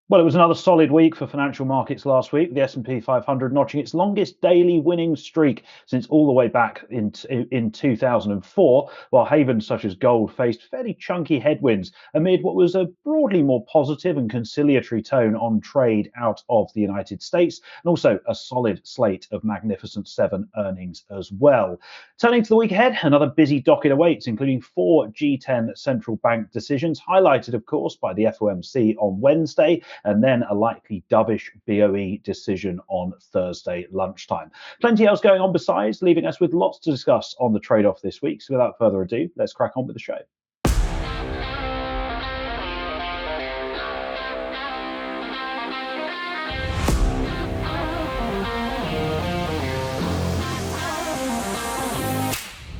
Well, it was another solid week for financial markets last week. The S&P 500 notching its longest daily winning streak since all the way back in 2004, while havens such as gold faced fairly chunky headwinds amid what was a broadly more positive and conciliatory tone on trade out of the United States, and also a solid slate of Magnificent Seven earnings as well. Turning to the week ahead, another busy docket awaits, including four G10 central bank decisions, highlighted, of course, by the FOMC on Wednesday, and then a likely dovish BoE decision on Thursday lunchtime. Plenty else going on besides, leaving us with lots to discuss on the trade-off this week. So without further ado, let's crack on with the show.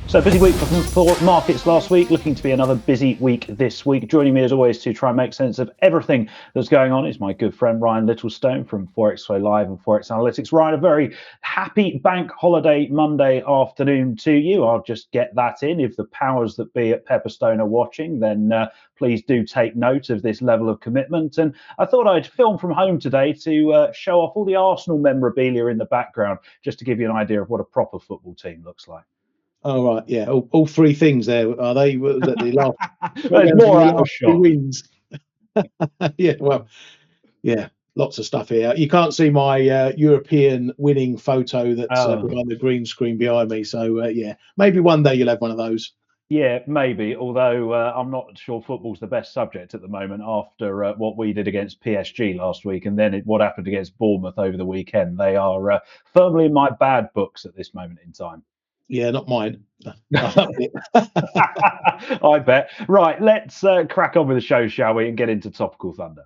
So busy week for markets last week, looking to be another busy week this week. Joining me as always to try and make sense of everything that's going on is my good friend Ryan Littlestone from Forex Live and Forex Analytics. Ryan, a very happy bank holiday Monday afternoon to you. I'll just get that in. If the powers that be at Pepperstone are watching, then please do take note of this level of commitment. And I thought I'd film from home today to show off all the Arsenal memorabilia in the background, just to give you an idea of what a proper football team looks like. Oh, right, yeah. All three things there, are they? Was that the last? There's more out of shot. Wins. Yeah, well, yeah, lots of stuff here. You can't see my European winning photo that's behind the green screen behind me. So, yeah, maybe one day you'll have one of those. Yeah, maybe, although I'm not sure football's the best subject at the moment after what we did against PSG last week and then what happened against Bournemouth over the weekend. They are firmly in my bad books at this moment in time. Yeah, not mine. I bet. Right, let's crack on with the show, shall we, and get into topical thunder.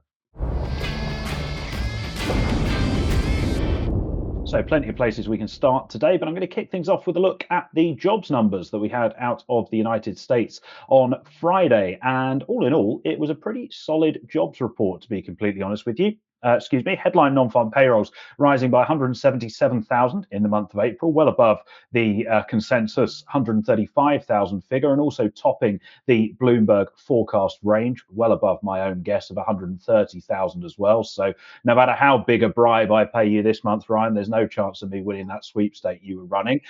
So plenty of places we can start today, but I'm going to kick things off with a look at the jobs numbers that we had out of the United States on Friday. And all in all, it was a pretty solid jobs report, to be completely honest with you. Headline non-farm payrolls rising by 177,000 in the month of April, well above the consensus 135,000 figure, and also topping the Bloomberg forecast range, well above my own guess of 130,000 as well. So no matter how big a bribe I pay you this month, Ryan, there's no chance of me winning that sweepstake you were running.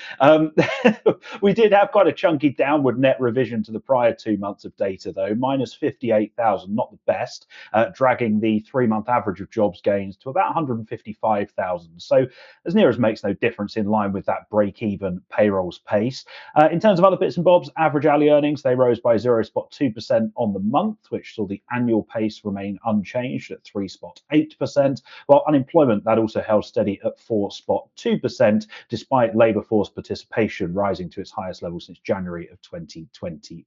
We did have quite a chunky downward net revision to the prior 2 months of data, though, minus 58,000, not the best, dragging the 3-month average of jobs gains to about 155,000. So as near as makes no difference, in line with that break-even payrolls pace. In terms of other bits and bobs, average hourly earnings, they rose by 0.2% on the month, which saw the annual pace remain unchanged at 3.8%, while unemployment, that also held steady at 4.2%, despite labour force participation rising to its highest level since January of 2020.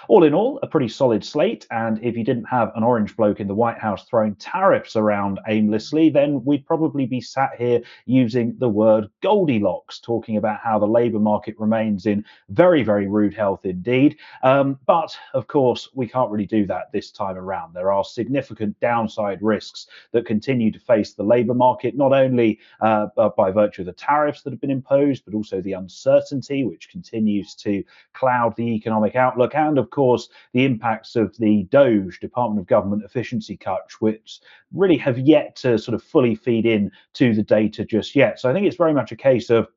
All in all, a pretty solid slate. And if you didn't have an orange bloke in the White House throwing tariffs around aimlessly, then we'd probably be sat here using the word Goldilocks, talking about how the labour market remains in very, very rude health indeed. But of course, we can't really do that this time around. There are significant downside risks that continue to face the labour market, not only by virtue of the tariffs that have been imposed, but also the uncertainty which continues to cloud the economic outlook, and of course the impacts of the DOGE, Department of Government Efficiency cuts, which really have yet to sort of fully feed in to the data just yet. So I think it's very much a case of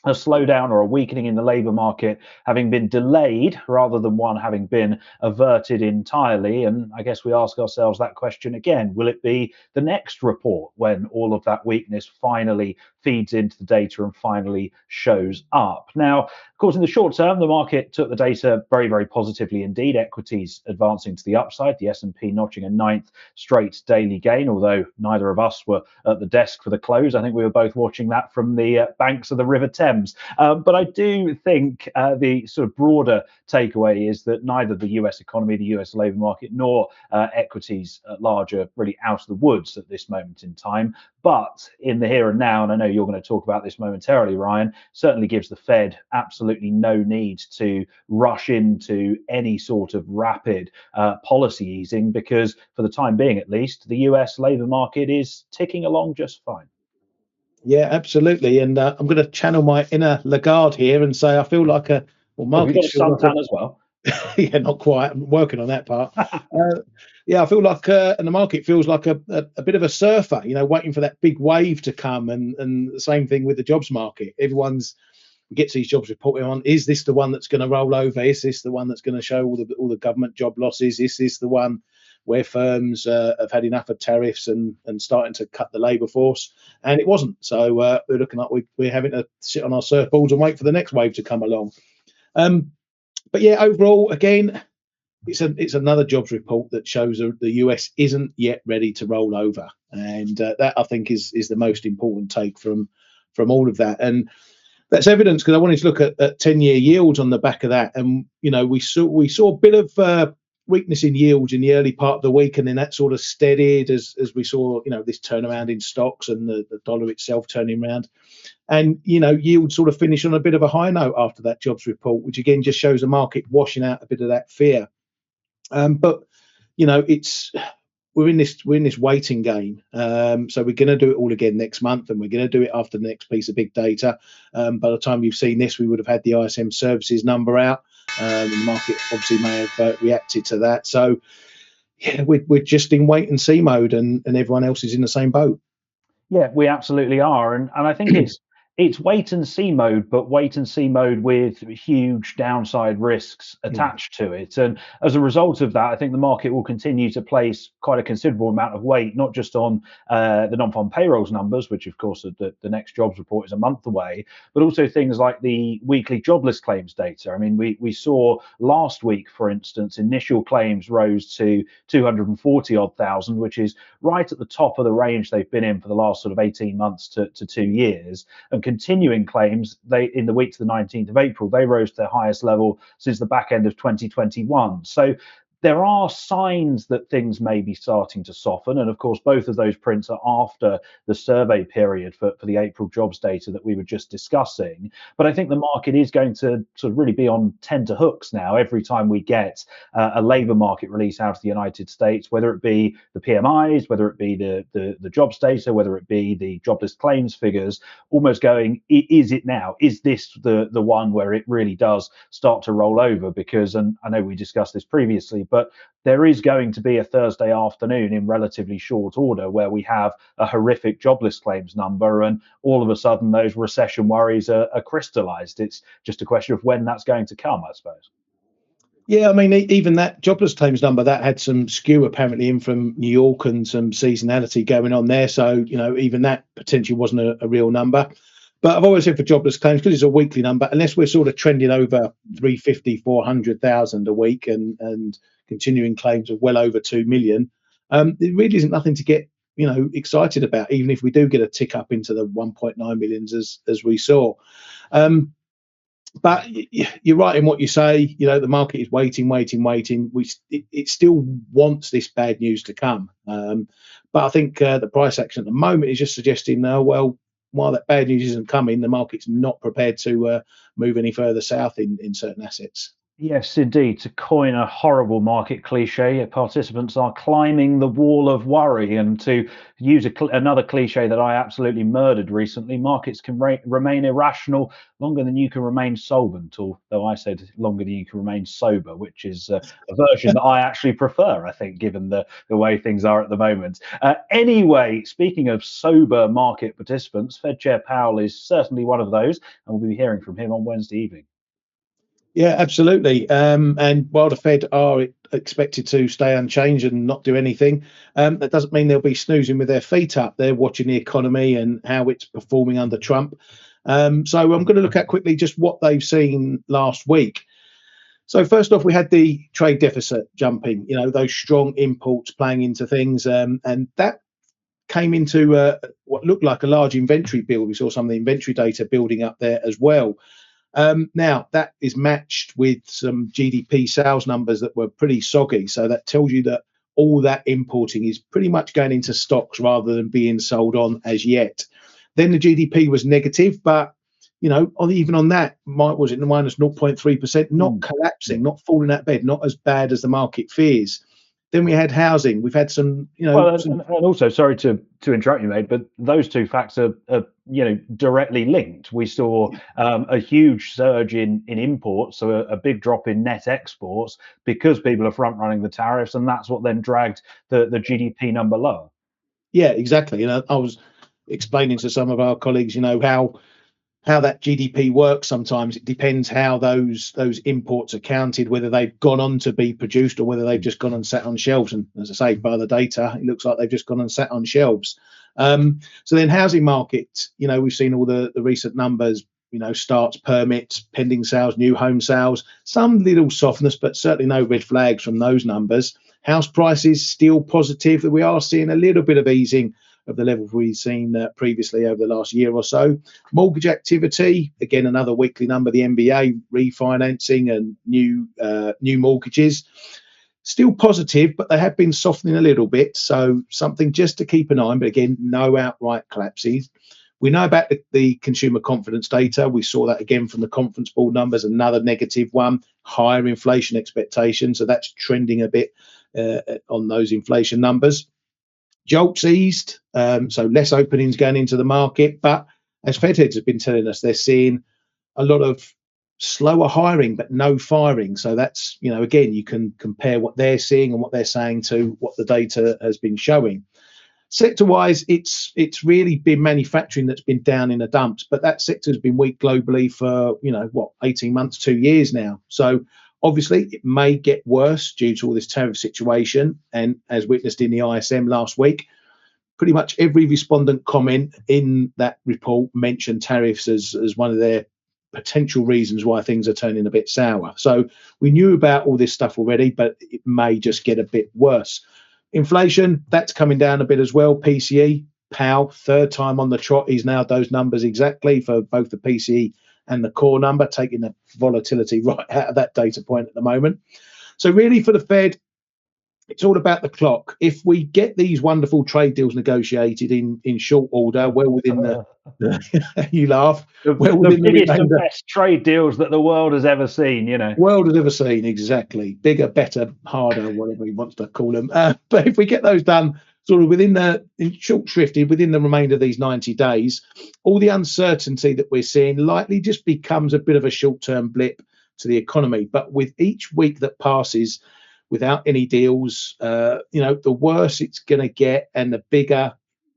a slowdown or a weakening in the labour market having been delayed rather than one having been averted entirely. And I guess we ask ourselves that question again: will it be the next report when all of that weakness finally feeds into the data and finally shows up? Now, of course, in the short term, the market took the data very, very positively indeed. Equities advancing to the upside, the S&P notching a 9th straight daily gain, although neither of us were at the desk for the close. I think we were both watching that from the banks of the River Thames. But I do think the sort of broader takeaway is that neither the US economy, the US labour market, nor equities at large are really out of the woods at this moment in time. But in the here and now, and I know you're going to talk about this momentarily, Ryan, certainly gives the Fed absolutely no need to rush into any sort of rapid policy easing, because for the time being, at least, the US labour market is ticking along just fine. Yeah, absolutely. And I'm going to channel my inner Lagarde here and say I feel like a Well, market. You've got a suntan as well. Yeah, not quite. I'm working on that part. Yeah, I feel like, and the market feels like a bit of a surfer, waiting for that big wave to come. And the same thing with the jobs market. Everyone's gets these jobs reporting on. Is this the one that's going to roll over? Is this the one that's going to show all the government job losses? Is this the one where firms have had enough of tariffs and starting to cut the labour force? And it wasn't. So we're looking like we're having to sit on our surfboards and wait for the next wave to come along. But yeah, overall, again, it's another jobs report that shows the US isn't yet ready to roll over, and that I think is the most important take from all of that. And that's evidence, because I wanted to look at 10-year yields on the back of that, and we saw a bit of weakness in yields in the early part of the week, and then that sort of steadied as we saw this turnaround in stocks and the dollar itself turning around. And yields sort of finished on a bit of a high note after that jobs report, which again just shows the market washing out a bit of that fear. But it's we're in this waiting game. So we're going to do it all again next month, and we're going to do it after the next piece of big data. By the time you've seen this, we would have had the ISM services number out. The market obviously may have reacted to that. So yeah, we're just in wait and see mode, and everyone else is in the same boat. Yeah, we absolutely are, and I think it's wait and see mode, but wait and see mode with huge downside risks attached to it. And as a result of that, I think the market will continue to place quite a considerable amount of weight, not just on the non-farm payrolls numbers, which of course the next jobs report is a month away, but also things like the weekly jobless claims data. I mean, we saw last week, for instance, initial claims rose to 240 odd thousand, which is right at the top of the range they've been in for the last sort of 18 months to 2 years. And continuing claims, in the week to the 19th of April, they rose to their highest level since the back end of 2021. So there are signs that things may be starting to soften. And of course, both of those prints are after the survey period for the April jobs data that we were just discussing. But I think the market is going to sort of really be on tenterhooks now every time we get a labour market release out of the United States, whether it be the PMIs, whether it be the jobs data, whether it be the jobless claims figures, almost going, is it now? Is this the one where it really does start to roll over? Because, and I know we discussed this previously, but there is going to be a Thursday afternoon in relatively short order where we have a horrific jobless claims number, and all of a sudden those recession worries are crystallized. It's just a question of when that's going to come, I suppose. Yeah, I mean, even that jobless claims number, that had some skew apparently in from New York and some seasonality going on there. So, even that potentially wasn't a real number. But I've always said for jobless claims, because it's a weekly number, unless we're sort of trending over 350, 400,000 a week and continuing claims of well over 2 million, it really isn't nothing to get, excited about, even if we do get a tick up into the 1.9 millions as we saw. But you're right in what you say. The market is waiting. It still wants this bad news to come. But I think the price action at the moment is just suggesting, well, while that bad news isn't coming, the market's not prepared to move any further south in certain assets. Yes, indeed. To coin a horrible market cliche, participants are climbing the wall of worry. And to use another cliche that I absolutely murdered recently, markets can remain irrational longer than you can remain solvent, although I said longer than you can remain sober, which is a version that I actually prefer, I think, given the way things are at the moment. Anyway, speaking of sober market participants, Fed Chair Powell is certainly one of those, and we'll be hearing from him on Wednesday evening. Yeah, absolutely. And while the Fed are expected to stay unchanged and not do anything, that doesn't mean they'll be snoozing with their feet up. They're watching the economy and how it's performing under Trump. So I'm going to look at quickly just what they've seen last week. So first off, we had the trade deficit jumping, those strong imports playing into things. And that came into what looked like a large inventory build. We saw some of the inventory data building up there as well. Now, that is matched with some GDP sales numbers that were pretty soggy. So that tells you that all that importing is pretty much going into stocks rather than being sold on as yet. Then the GDP was negative, but, even on that, was it minus 0.3%, not collapsing, not falling out of bed, not as bad as the market fears. Then we had housing. We've had some, Well, and also, sorry to interrupt you, mate, but those two facts are directly linked. We saw a huge surge in imports, so a big drop in net exports because people are front running the tariffs, and that's what then dragged the GDP number lower. Yeah, exactly. And I was explaining to some of our colleagues, how that GDP works. Sometimes it depends how those imports are counted, whether they've gone on to be produced or whether they've just gone and sat on shelves. And as I say, by the data, it looks like they've just gone and sat on shelves. So then housing market, we've seen all the recent numbers, starts, permits, pending sales, new home sales, some little softness, but certainly no red flags from those numbers. House prices still positive. We are seeing a little bit of easing of the level we've seen previously over the last year or so. Mortgage activity, again, another weekly number, the MBA refinancing and new mortgages. Still positive, but they have been softening a little bit. So something just to keep an eye on, but again, no outright collapses. We know about the consumer confidence data. We saw that again from the conference board numbers, another negative one, higher inflation expectations. So that's trending a bit on those inflation numbers. Jolts eased, so less openings going into the market. But as Fed heads have been telling us, they're seeing a lot of slower hiring, but no firing. So that's, again, you can compare what they're seeing and what they're saying to what the data has been showing. Sector-wise, it's really been manufacturing that's been down in the dumps, but that sector has been weak globally for, 18 months, 2 years now. So obviously, it may get worse due to all this tariff situation. And as witnessed in the ISM last week, pretty much every respondent comment in that report mentioned tariffs as one of their potential reasons why things are turning a bit sour. So we knew about all this stuff already, but it may just get a bit worse. Inflation, that's coming down a bit as well. PCE, Powell, third time on the trot. He's nailed those numbers exactly for both the PCE and the core number, taking the volatility right out of that data point at the moment. So really for the Fed, it's all about the clock. If we get these wonderful trade deals negotiated in short order, well within the you laugh, well within the biggest and best trade deals that the world has ever seen, World has ever seen, exactly. Bigger, better, harder, whatever he wants to call them. But if we get those done sort of in short shrifted within the remainder of these 90 days, all the uncertainty that we're seeing likely just becomes a bit of a short-term blip to the economy. But with each week that passes without any deals, the worse it's going to get and the bigger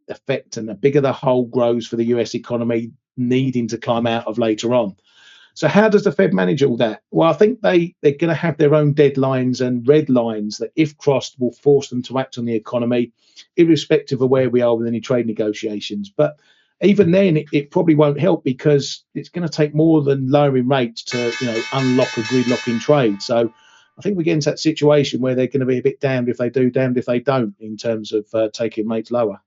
effect and the bigger the hole grows for the US economy needing to climb out of later on. So how does the Fed manage all that? Well, I think they're going to have their own deadlines and red lines that, if crossed, will force them to act on the economy, irrespective of where we are with any trade negotiations. But even then, it probably won't help because it's going to take more than lowering rates to, unlock a gridlock in trade. So I think we get into that situation where they're going to be a bit damned if they do, damned if they don't, in terms of taking rates lower.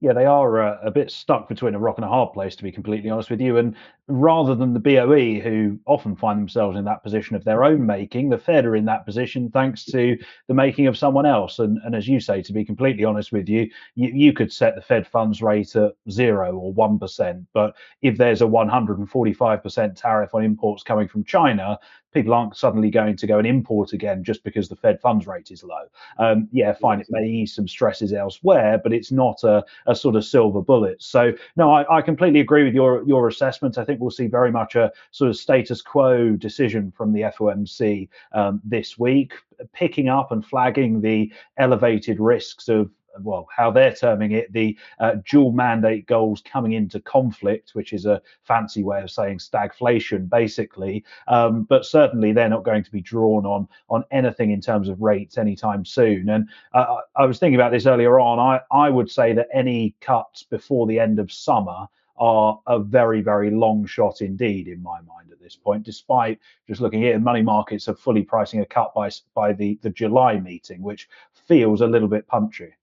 Yeah, they are a bit stuck between a rock and a hard place, to be completely honest with you. And rather than the BoE, who often find themselves in that position of their own making, the Fed are in that position thanks to the making of someone else. And as you say, to be completely honest with you, you could set the Fed funds rate at 0 or 1%. But if there's a 145% tariff on imports coming from China, people aren't suddenly going to go and import again just because the Fed funds rate is low. Yeah, fine, it may ease some stresses elsewhere, but it's not a sort of silver bullet. So no, I completely agree with your assessment. I think we'll see very much a sort of status quo decision from the FOMC this week, picking up and flagging the elevated risks of, well, how they're terming it, the dual mandate goals coming into conflict, which is a fancy way of saying stagflation, basically. But certainly they're not going to be drawn on anything in terms of rates anytime soon. And I was thinking about this earlier on. I would say that any cuts before the end of summer are a very, very long shot indeed, in my mind at this point, despite just looking at it, money markets are fully pricing a cut by the July meeting, which feels a little bit punchy.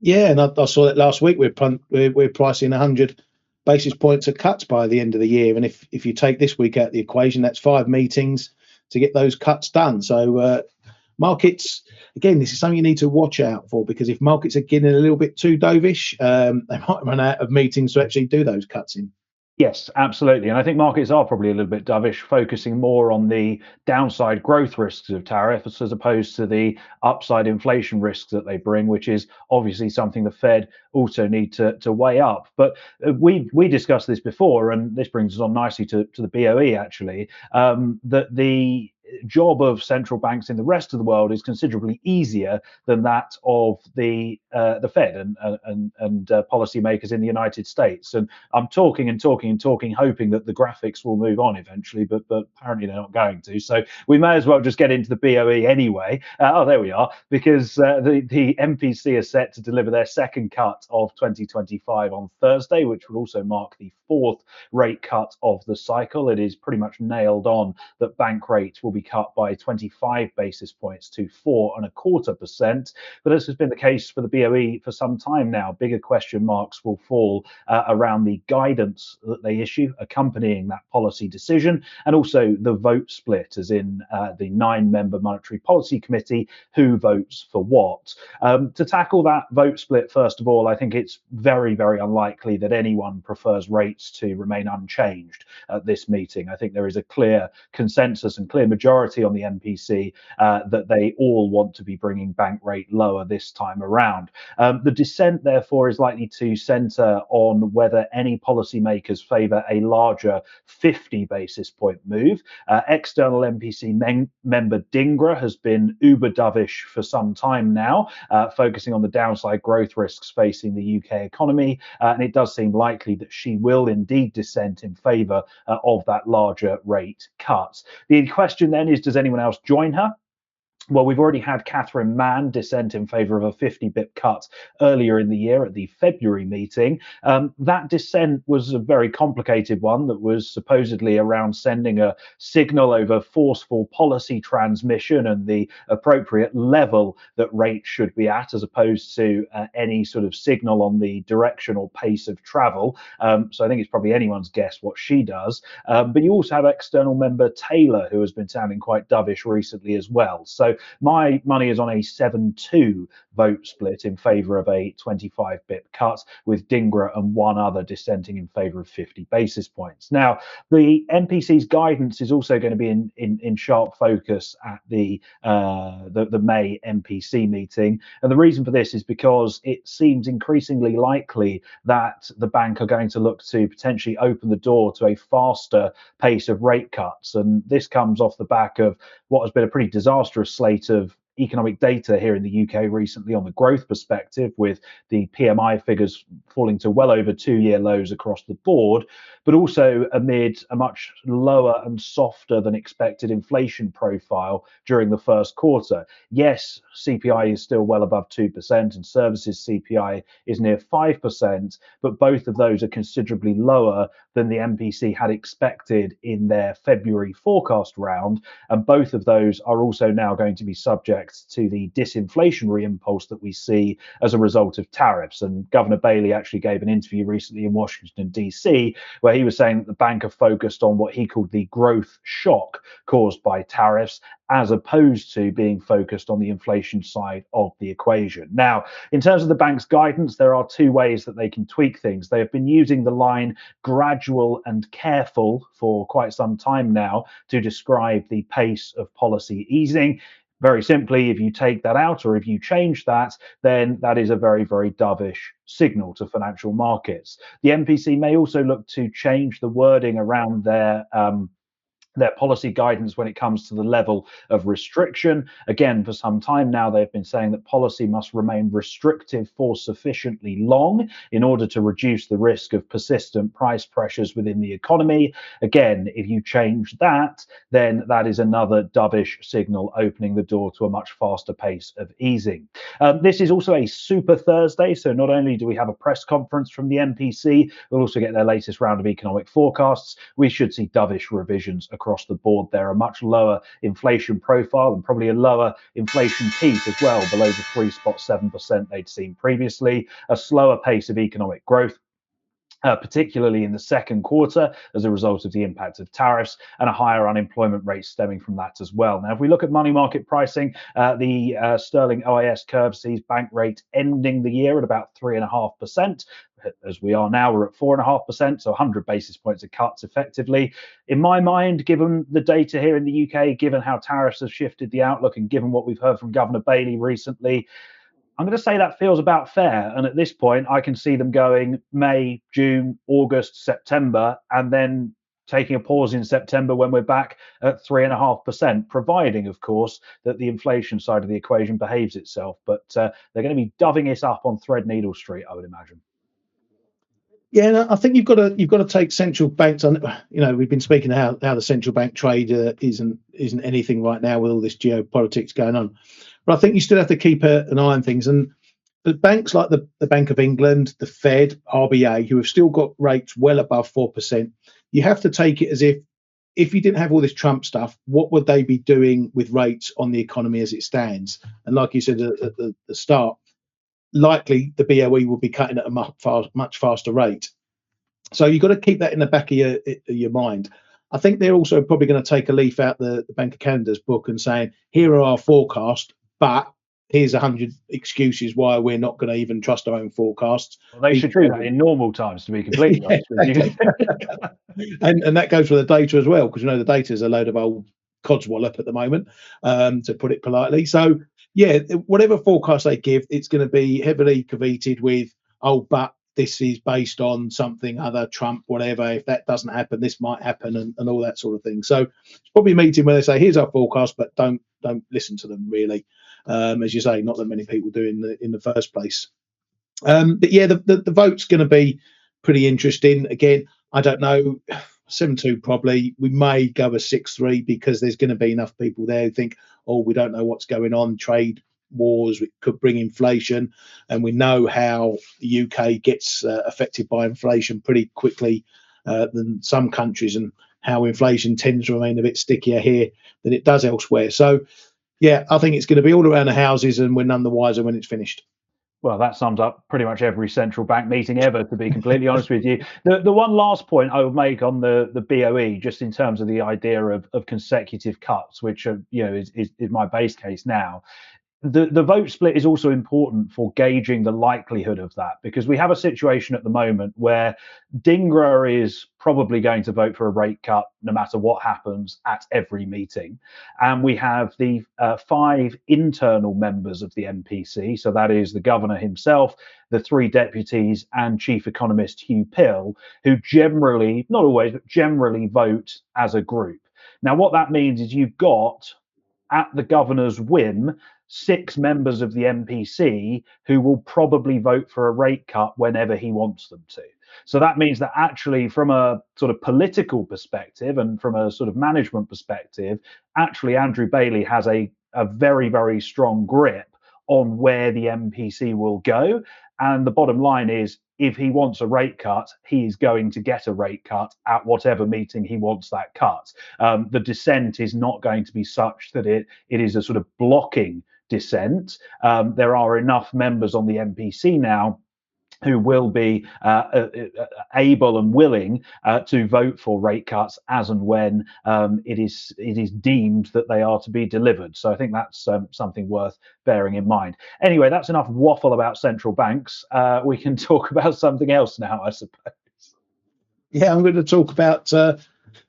Yeah, and I saw that last week. We're pricing 100 basis points of cuts by the end of the year, and if you take this week out of the equation, that's 5 meetings to get those cuts done. So markets, again, this is something you need to watch out for, because if markets are getting a little bit too dovish, they might run out of meetings to actually do those cuts in. Yes, absolutely. And I think markets are probably a little bit dovish, focusing more on the downside growth risks of tariffs as opposed to the upside inflation risks that they bring, which is obviously something the Fed also need to weigh up. But we discussed this before, and this brings us on nicely to the BOE actually, that the job of central banks in the rest of the world is considerably easier than that of the Fed and policymakers in the United States. And I'm talking and talking and talking, hoping that the graphics will move on eventually, but apparently they're not going to. So we may as well just get into the BOE anyway. Oh, there we are, because the MPC is set to deliver their second cut of 2025 on Thursday, which will also mark the fourth rate cut of the cycle. It is pretty much nailed on that bank rates will be cut by 25 basis points to 4.25%. But this has been the case for the BOE for some time now. Bigger question marks will fall around the guidance that they issue accompanying that policy decision, and also the vote split, as in the 9-member Monetary Policy Committee, who votes for what. To tackle that vote split, first of all, I think it's very, very unlikely that anyone prefers rates to remain unchanged at this meeting. I think there is a clear consensus and clear majority on the MPC that they all want to be bringing bank rate lower this time around. The dissent, therefore, is likely to centre on whether any policymakers favour a larger 50 basis point move. External MPC member Dingra has been uber dovish for some time now, focusing on the downside growth risks facing the UK economy, and it does seem likely that she will indeed dissent in favour of that larger rate cut. The question then is, does anyone else join her? Well, we've already had Catherine Mann dissent in favour of a 50 bip cut earlier in the year at the February meeting. That dissent was a very complicated one that was supposedly around sending a signal over forceful policy transmission and the appropriate level that rates should be at, as opposed to any sort of signal on the direction or pace of travel. So I think it's probably anyone's guess what she does. But you also have external member Taylor, who has been sounding quite dovish recently as well. So my money is on a 7-2 vote split in favour of a 25 bip cut, with Dingra and one other dissenting in favour of 50 basis points. Now, the MPC's guidance is also going to be in sharp focus at the May MPC meeting. And the reason for this is because it seems increasingly likely that the bank are going to look to potentially open the door to a faster pace of rate cuts. And this comes off the back of what has been a pretty disastrous slate of economic data here in the UK recently on the growth perspective, with the PMI figures falling to well over 2-year lows across the board, but also amid a much lower and softer than expected inflation profile during the first quarter. Yes, CPI is still well above 2%, and services CPI is near 5%, but both of those are considerably lower than the MPC had expected in their February forecast round, and both of those are also now going to be subject to the disinflationary impulse that we see as a result of tariffs. And Governor Bailey actually gave an interview recently in Washington, D.C., where he was saying that the bank are focused on what he called the growth shock caused by tariffs, as opposed to being focused on the inflation side of the equation. Now, in terms of the bank's guidance, there are two ways that they can tweak things. They have been using the line gradual and careful for quite some time now to describe the pace of policy easing. Very simply, if you take that out or if you change that, then that is a very, very dovish signal to financial markets. The MPC may also look to change the wording around their policy guidance when it comes to the level of restriction. Again, for some time now, they've been saying that policy must remain restrictive for sufficiently long in order to reduce the risk of persistent price pressures within the economy. Again, if you change that, then that is another dovish signal opening the door to a much faster pace of easing. This is also a super Thursday, so not only do we have a press conference from the MPC, we'll also get their latest round of economic forecasts. We should see dovish revisions across the board. There a much lower inflation profile and probably a lower inflation peak as well, below the 3.7% they'd seen previously, a slower pace of economic growth, particularly in the second quarter as a result of the impact of tariffs and a higher unemployment rate stemming from that as well. Now, if we look at money market pricing, the sterling OIS curve sees bank rate ending the year at about 3.5%. As we are now, we're at 4.5%, so 100 basis points of cuts effectively. In my mind, given the data here in the UK, given how tariffs have shifted the outlook, and given what we've heard from Governor Bailey recently, I'm going to say that feels about fair. And at this point, I can see them going May, June, August, September, and then taking a pause in September when we're back at 3.5%, providing, of course, that the inflation side of the equation behaves itself. But they're going to be doving it up on Threadneedle Street, I would imagine. Yeah, no, I think you've got to take central banks on. We've been speaking how the central bank trade isn't anything right now with all this geopolitics going on. But I think you still have to keep an eye on things. And the banks like the Bank of England, the Fed, RBA, who have still got rates well above 4%, you have to take it as if you didn't have all this Trump stuff, what would they be doing with rates on the economy as it stands? And like you said at the start, likely the BoE will be cutting at a much faster rate. So you've got to keep that in the back of your mind. I think they're also probably going to take a leaf out the Bank of Canada's book and saying, here are our forecasts, but here's 100 excuses why we're not going to even trust our own forecasts. Well, they should do that in normal times, to be completely honest with you. and that goes for the data as well, because the data is a load of old codswallop at the moment, to put it politely. So yeah, whatever forecast they give, it's going to be heavily caveated with, but this is based on something other, Trump, whatever. If that doesn't happen, this might happen, and all that sort of thing. So it's probably a meeting where they say, here's our forecast, but don't listen to them, really. As you say, not that many people do in the first place. But yeah, the vote's going to be pretty interesting. Again, I don't know, 7-2 probably. We may go a 6-3 because there's going to be enough people there who think, we don't know what's going on, trade wars, it could bring inflation, and we know how the UK gets affected by inflation pretty quickly than some countries, and how inflation tends to remain a bit stickier here than it does elsewhere. So yeah, I think it's going to be all around the houses, and we're none the wiser when it's finished. Well, that sums up pretty much every central bank meeting ever, to be completely honest with you. The one last point I would make on the BoE, just in terms of the idea of consecutive cuts, which is my base case now. The vote split is also important for gauging the likelihood of that, because we have a situation at the moment where Dingra is probably going to vote for a rate cut no matter what happens at every meeting. And we have the 5 internal members of the MPC. So that is the governor himself, the 3 deputies, and chief economist Hugh Pill, who generally, not always, but generally vote as a group. Now, what that means is you've got, at the governor's whim, 6 members of the MPC who will probably vote for a rate cut whenever he wants them to. So that means that actually, from a sort of political perspective and from a sort of management perspective, actually Andrew Bailey has a very, very strong grip on where the MPC will go. And the bottom line is, if he wants a rate cut, he is going to get a rate cut at whatever meeting he wants that cut. The dissent is not going to be such that it is a sort of blocking dissent. There are enough members on the MPC now who will be able and willing to vote for rate cuts as and when it is deemed that they are to be delivered. So I think that's something worth bearing in mind. Anyway, that's enough waffle about central banks. We can talk about something else now, I suppose. Yeah, I'm going to talk about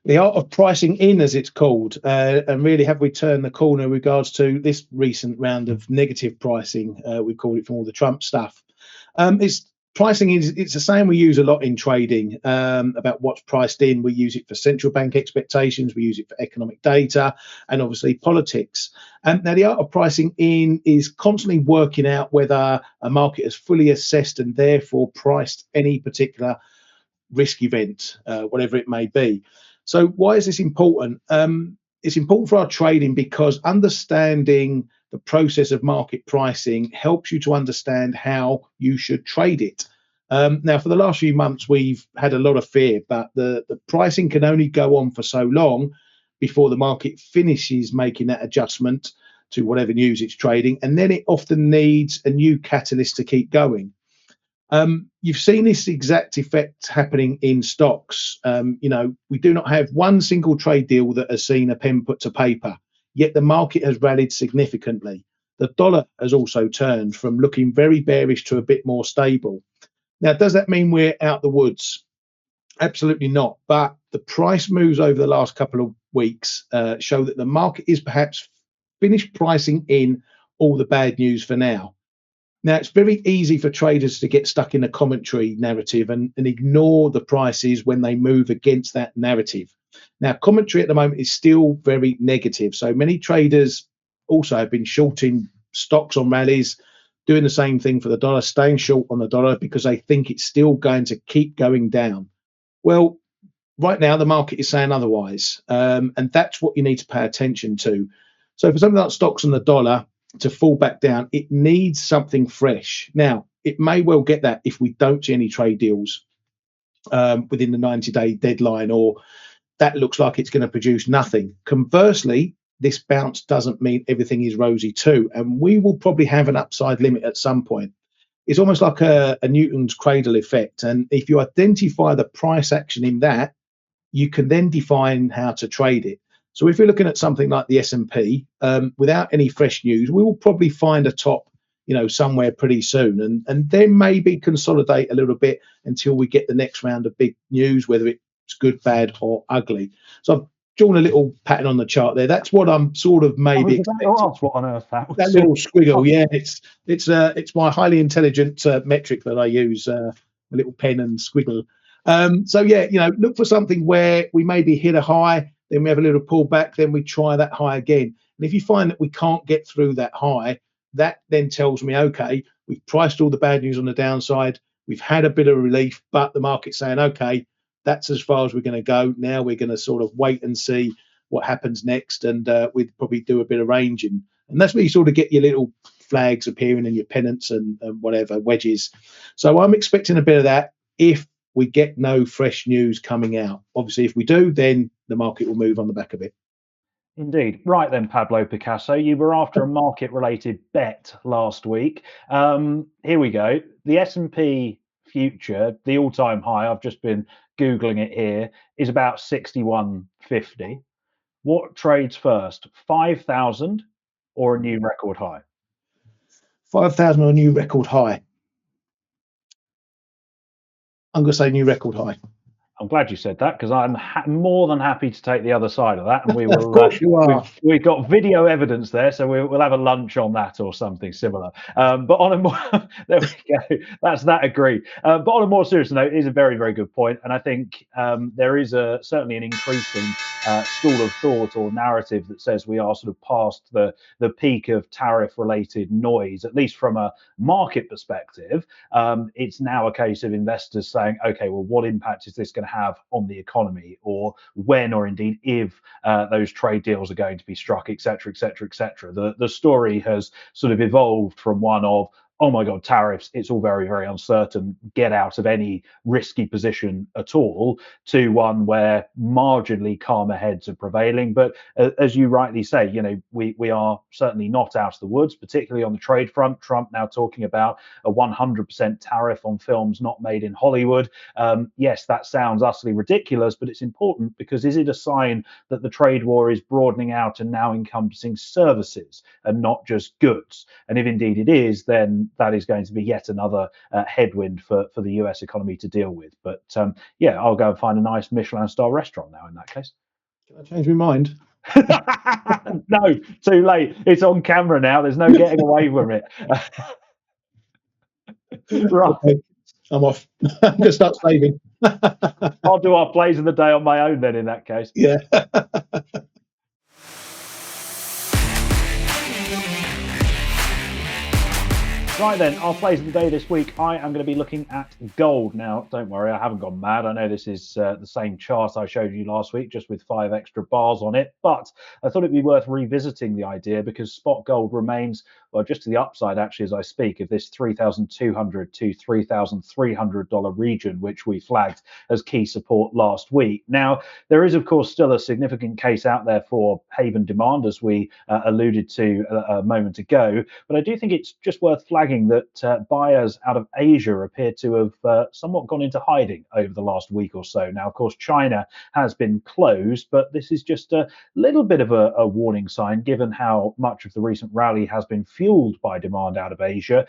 the art of pricing in, as it's called, and really have we turned the corner in regards to this recent round of negative pricing, we call it, from all the Trump stuff. Pricing it's the same we use a lot in trading, about what's priced in. We use it for central bank expectations, we use it for economic data, and obviously politics. Now, the art of pricing in is constantly working out whether a market has fully assessed and therefore priced any particular risk event, whatever it may be. So why is this important? It's important for our trading because understanding the process of market pricing helps you to understand how you should trade it. Now, for the last few months, we've had a lot of fear, but the pricing can only go on for so long before the market finishes making that adjustment to whatever news it's trading. And then it often needs a new catalyst to keep going. You've seen this exact effect happening in stocks. We do not have one single trade deal that has seen a pen put to paper, yet the market has rallied significantly. The dollar has also turned from looking very bearish to a bit more stable. Now, does that mean we're out the woods? Absolutely not. But the price moves over the last couple of weeks show that the market is perhaps finished pricing in all the bad news for now. Now, it's very easy for traders to get stuck in a commentary narrative and ignore the prices when they move against that narrative. Now, commentary at the moment is still very negative. So many traders also have been shorting stocks on rallies, doing the same thing for the dollar, staying short on the dollar because they think it's still going to keep going down. Well, right now, the market is saying otherwise. And that's what you need to pay attention to. So for something like stocks on the dollar to fall back down, it needs something fresh. Now, it may well get that if we don't see any trade deals within the 90-day deadline, or that looks like it's going to produce nothing. Conversely, this bounce doesn't mean everything is rosy too, and we will probably have an upside limit at some point. It's almost like a Newton's cradle effect, and if you identify the price action in that, you can then define how to trade it. So if you're looking at something like the S&P, without any fresh news, we will probably find a top, somewhere pretty soon, and then maybe consolidate a little bit until we get the next round of big news, whether it's good, bad, or ugly. So I've drawn a little pattern on the chart there. That's what I'm sort of maybe expecting. What on earth that was? That little squiggle, yeah, it's my highly intelligent metric that I use, a little pen and squiggle. So yeah, look for something where we maybe hit a high, then we have a little pullback, then we try that high again. And if you find that we can't get through that high, that then tells me, okay, we've priced all the bad news on the downside, we've had a bit of relief, but the market's saying, okay, that's as far as we're going to go. Now we're going to sort of wait and see what happens next, and we'd probably do a bit of ranging. And that's where you sort of get your little flags appearing and your pennants and whatever, wedges. So I'm expecting a bit of that if we get no fresh news coming out. Obviously, if we do, then the market will move on the back of it. Indeed. Right then, Pablo Picasso, you were after a market-related bet last week. Here we go. The S&P future, the all-time high, I've just been Googling it here, is about 61.50. What trades first, 5,000 or a new record high? 5,000 or a new record high. I'm going to say new record high. I'm glad you said that, because I'm more than happy to take the other side of that, and we will. Of course you are. We've got video evidence there, so we'll have a lunch on that or something similar. But on a more, there we go. That's that agreed. But on a more serious note, it is a very, very good point, and I think there is certainly an increasing school of thought or narrative that says we are sort of past the peak of tariff-related noise, at least from a market perspective. It's now a case of investors saying, okay, well, what impact is this going to have on the economy, or when, or indeed if those trade deals are going to be struck, et cetera, et cetera, et cetera. The story has sort of evolved from one of, oh my God, tariffs, it's all very, very uncertain, get out of any risky position at all, to one where marginally calmer heads are prevailing. But as you rightly say, we are certainly not out of the woods, particularly on the trade front. Trump now talking about a 100% tariff on films not made in Hollywood. Yes, that sounds utterly ridiculous, but it's important, because is it a sign that the trade war is broadening out and now encompassing services and not just goods? And if indeed it is, then that is going to be yet another headwind for the US economy to deal with. But yeah, I'll go and find a nice Michelin star restaurant now in that case. Can I change my mind? No, too late. It's on camera now. There's no getting away from it. Right. Okay. I'm off. I'm going to start saving. I'll do our plays of the day on my own then in that case. Yeah. Right then, our plays of the day this week, I am going to be looking at gold. Now, don't worry, I haven't gone mad. I know this is the same chart I showed you last week, just with 5 extra bars on it. But I thought it'd be worth revisiting the idea, because spot gold remains, well, just to the upside actually as I speak, of this $3,200 to $3,300 region, which we flagged as key support last week. Now, there is, of course, still a significant case out there for haven demand, as we alluded to a moment ago. But I do think it's just worth flagging that buyers out of Asia appear to have somewhat gone into hiding over the last week or so. Now, of course, China has been closed, but this is just a little bit of a warning sign, given how much of the recent rally has been fueled by demand out of Asia.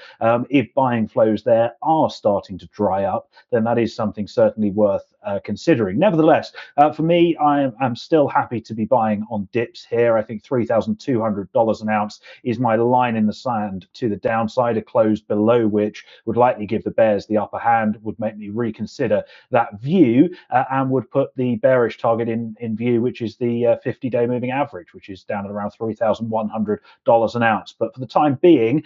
If buying flows there are starting to dry up, then that is something certainly worth considering. Nevertheless, for me, I am still happy to be buying on dips here. I think $3,200 an ounce is my line in the sand to the downside. A close below which would likely give the bears the upper hand, would make me reconsider that view, and would put the bearish target in view, which is the 50-day moving average, which is down at around $3,100 an ounce. But for the time being,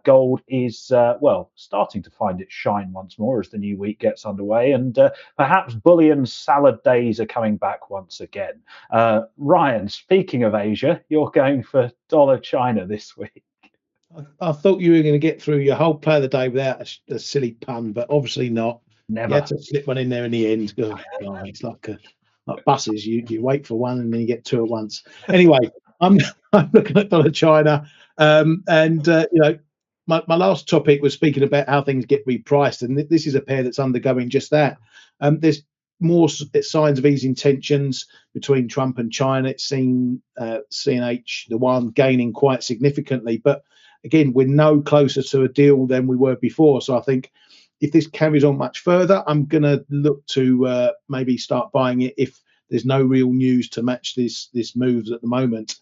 gold is, well, starting to find its shine once more as the new week gets underway, and perhaps bullion salad days are coming back once again. Ryan, speaking of Asia, you're going for dollar China this week. I thought you were going to get through your whole play of the day without a silly pun, but obviously not. Never. You had to slip one in there in the end. Oh, God, it's like buses. You wait for one and then you get two at once. Anyway, I'm looking at dollar China, and my last topic was speaking about how things get repriced, and this is a pair that's undergoing just that. There's more signs of easing tensions between Trump and China. It's seen CNH, the one, gaining quite significantly, but again, we're no closer to a deal than we were before. So I think if this carries on much further, I'm going to look to maybe start buying it if there's no real news to match this moves at the moment.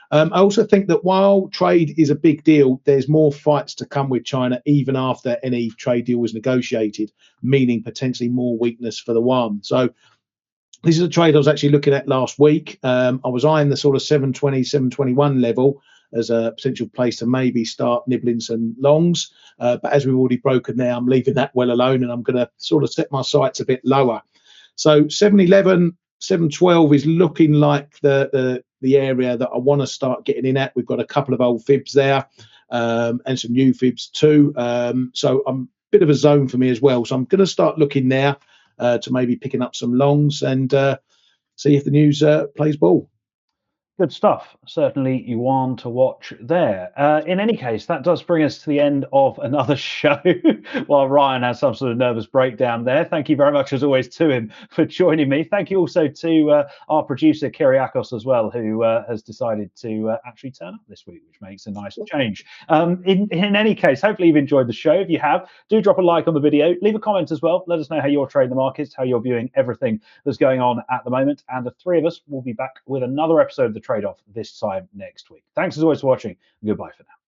I also think that while trade is a big deal, there's more fights to come with China even after any trade deal was negotiated, meaning potentially more weakness for the yuan. So this is a trade I was actually looking at last week. I was eyeing the sort of 720, 721 level as a potential place to maybe start nibbling some longs. But as we've already broken there, I'm leaving that well alone, and I'm going to sort of set my sights a bit lower. So 711, 712 is looking like the area that I want to start getting in at. We've got a couple of old fibs there, and some new fibs too. So I'm a bit of a zone for me as well. So I'm going to start looking there to maybe picking up some longs and see if the news plays ball. Good stuff. Certainly yuan to watch there. In any case, that does bring us to the end of another show while Ryan has some sort of nervous breakdown there. Thank you very much, as always, to him for joining me. Thank you also to our producer, Kyriakos, as well, who has decided to actually turn up this week, which makes a nice change. In any case, hopefully you've enjoyed the show. If you have, do drop a like on the video. Leave a comment as well. Let us know how you're trading the markets, how you're viewing everything that's going on at the moment. And the three of us will be back with another episode of the Trade-Off this time next week. Thanks as always for watching. Goodbye for now.